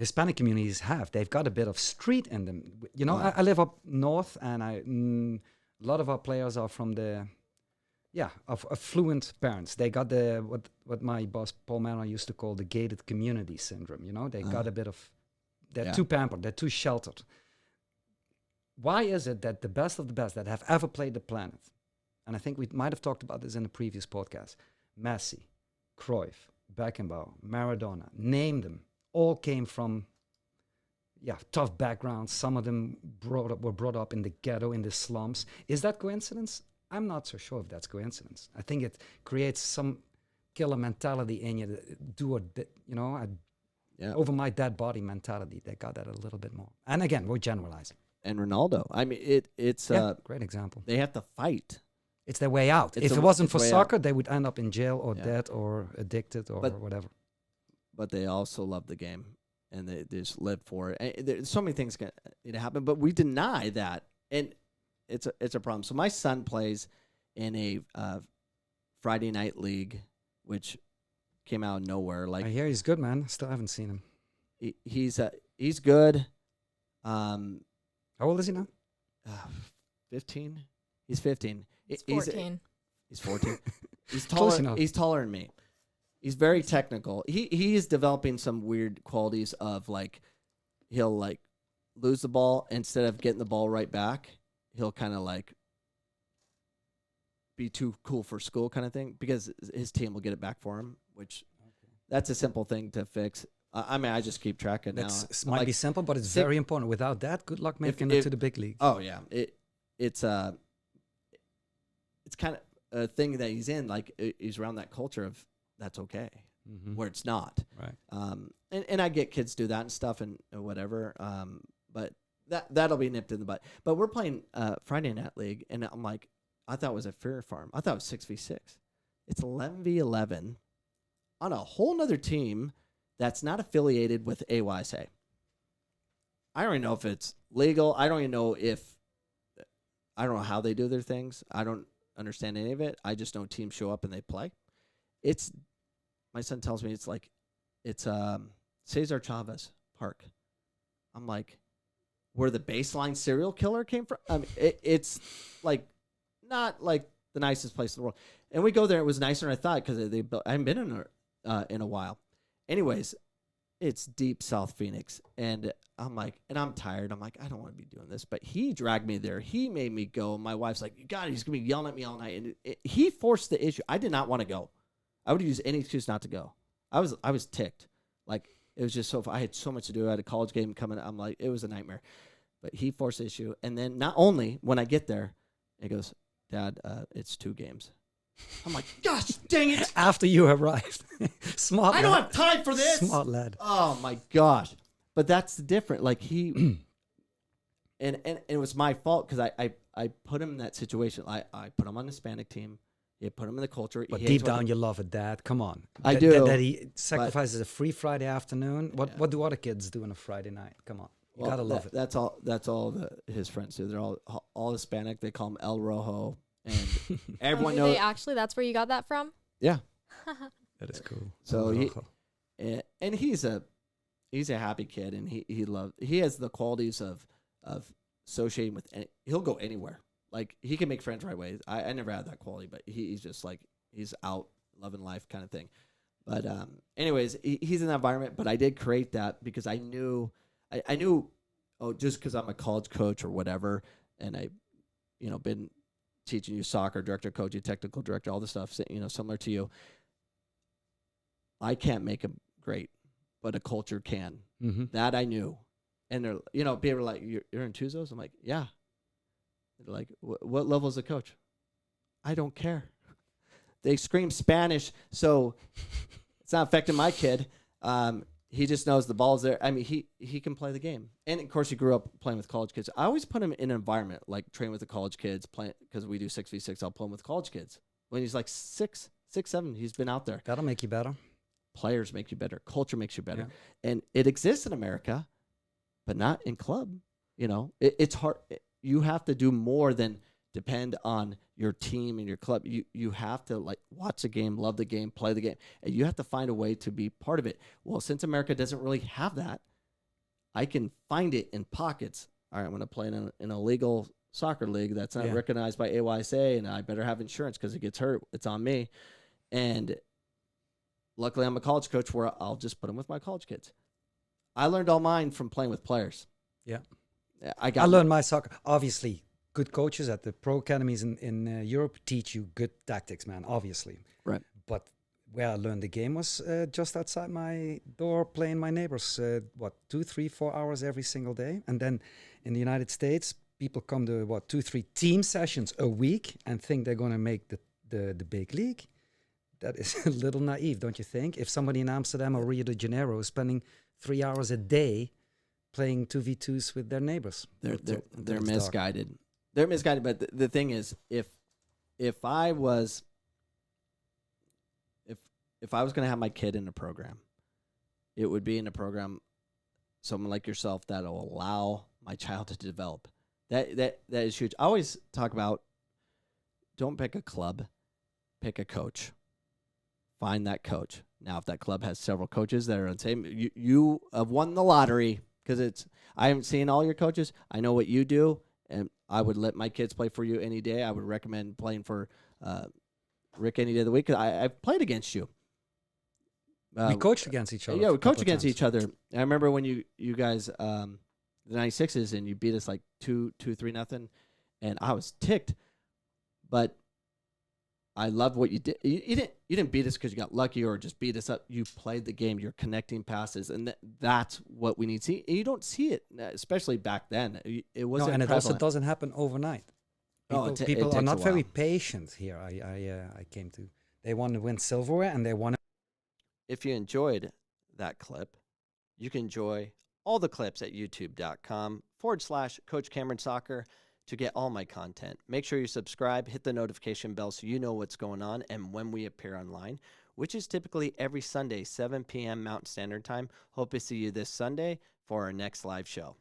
Hispanic communities have. They've got a bit of street in them. You know, Wow. I live up north, and a lot of our players are from of affluent parents. They got the what my boss Paul Manor used to call the gated community syndrome. You know, they got a bit of. They're too pampered. They're too sheltered. Why is it that the best of the best that have ever played the planet, and I think we might have talked about this in a previous podcast, Messi, Cruyff, Beckenbauer, Maradona, name them, all came from tough backgrounds. Some of them were brought up in the ghetto, in the slums. Is that coincidence? I'm not so sure if that's coincidence. I think it creates some killer mentality in you, over my dead body mentality. They got that a little bit more. And again, we're generalizing. And Ronaldo. I mean, it's great example. They have to fight. It's their way out. If it wasn't for soccer, they would end up in jail or dead or addicted or whatever. But they also love the game, and they just live for it. And there's so many things that happen, but we deny that, and it's a problem. So my son plays in a Friday night league, which came out of nowhere. Like, I hear he's good, man. Still haven't seen him. He's good. How old is he now? 15. He's 15. He's 14. He's 14. He's taller. He's taller than me. He's very technical. He is developing some weird qualities of, like, he'll like lose the ball, instead of getting the ball right back, he'll kind of like be too cool for school kind of thing, because his team will get it back for him, which that's a simple thing to fix. I mean, I just keep track of it now. It might be simple, but it's very important. Without that, good luck making it to the big league. Oh yeah, it's kind of a thing that he's in. Like, he's around that culture of that's okay, where it's not. Right. And I get kids do that and stuff and whatever. But that'll be nipped in the butt. But we're playing Friday Night League, and I'm like, I thought it was a fair farm. I thought it was 6v6. It's 11v11 on a whole nother team that's not affiliated with AYSA. I don't even know if it's legal. I don't even know I don't know how they do their things. I don't understand any of it. I just know teams show up and they play. My son tells me it's Cesar Chavez Park. I'm like, where the baseline serial killer came from? I mean, it's like not like the nicest place in the world. And we go there. It was nicer than I thought, because I haven't been in a while. Anyways, it's deep South Phoenix, and I'm like, and I'm tired. I'm like, I don't want to be doing this, but he dragged me there. He made me go. My wife's like, God, he's gonna be yelling at me all night, and he forced the issue. I did not want to go. I would use any excuse not to go. I was ticked. Like, it was just I had so much to do. I had a college game coming. I'm like, it was a nightmare. But he forced the issue, and then not only when I get there, he goes, Dad, it's 2 games. I'm like, gosh, dang it. After you arrived. Smart I don't have time for this. Smart lad. Oh, my gosh. But that's different. Like, he... and it was my fault, because I put him in that situation. I put him on the Hispanic team. You put him in the culture. But deep down, you love it, Dad. Come on. I do. That he sacrifices a free Friday afternoon. What do other kids do on a Friday night? Come on. You gotta love it. That's all his friends do. They're all Hispanic. They call him El Rojo. And everyone knows. That's where you got that from? Yeah. That is cool. So he's a happy kid, and he has the qualities of associating with he'll go anywhere. Like, he can make friends right away. I never had that quality, but he's just like, he's out loving life kind of thing. But anyways, he's in that environment, but I did create that because I knew just because I'm a college coach or whatever, and I been teaching you soccer, director, coaching, technical director, all this stuff, similar to you. I can't make them great, but a culture can. Mm-hmm. That I knew. And they're, people are like, you're in Tuzos? I'm like, yeah. They're like, what level is the coach? I don't care. They scream Spanish, so it's not affecting my kid. He just knows the ball's there. I mean, he can play the game. And, of course, he grew up playing with college kids. I always put him in an environment, like train with the college kids, because we do 6v6. I'll put him with college kids. When he's like 6, 7, he's been out there. That'll make you better. Players make you better. Culture makes you better. Yeah. And it exists in America, but not in club. It's hard. You have to do more than depend on your team and your club. You have to watch the game, love the game, play the game, and you have to find a way to be part of it. Well, since America doesn't really have that, I can find it in pockets. All right, I'm going to play in an illegal soccer league that's not recognized by AYSA, and I better have insurance because it gets hurt. It's on me. And luckily, I'm a college coach where I'll just put them with my college kids. I learned all mine from playing with players. Yeah. I learned my soccer. Obviously, good coaches at the pro academies in Europe teach you good tactics, man, obviously. Right. But where I learned the game was just outside my door playing my neighbors, 2, 3, 4 hours every single day. And then in the United States, people come to 2, 3 team sessions a week and think they're going to make the big league. That is a little naive, don't you think? If somebody in Amsterdam or Rio de Janeiro is spending 3 hours a day playing 2v2s with their neighbors, they're misguided. Dark. They're misguided. But the thing is, if I was going to have my kid in a program, it would be in a program, someone like yourself that'll allow my child to develop. That is huge. I always talk about, don't pick a club, pick a coach. Find that coach. Now, if that club has several coaches that are on the same, you have won the lottery because I haven't seen all your coaches. I know what you do, and I would let my kids play for you any day. I would recommend playing for Rick any day of the week. I've played against you. We coached against each other. Yeah, we coached against each other. I remember when you guys, the 96s, and you beat us like 2-3-0, and I was ticked, but I loved what you did. You didn't beat us because you got lucky or just beat us up. You played the game. You're connecting passes, and that's what we need to see. You don't see it, especially back then. It wasn't. And it also doesn't happen overnight. People are not very patient here. I came to. They want to win silverware, and they want to. If you enjoyed that clip, you can enjoy all the clips at youtube.com/Coach Cameron Soccer. To get all my content. Make sure you subscribe, hit the notification bell so you know what's going on and when we appear online, which is typically every Sunday, 7 p.m. Mountain Standard Time. Hope to see you this Sunday for our next live show.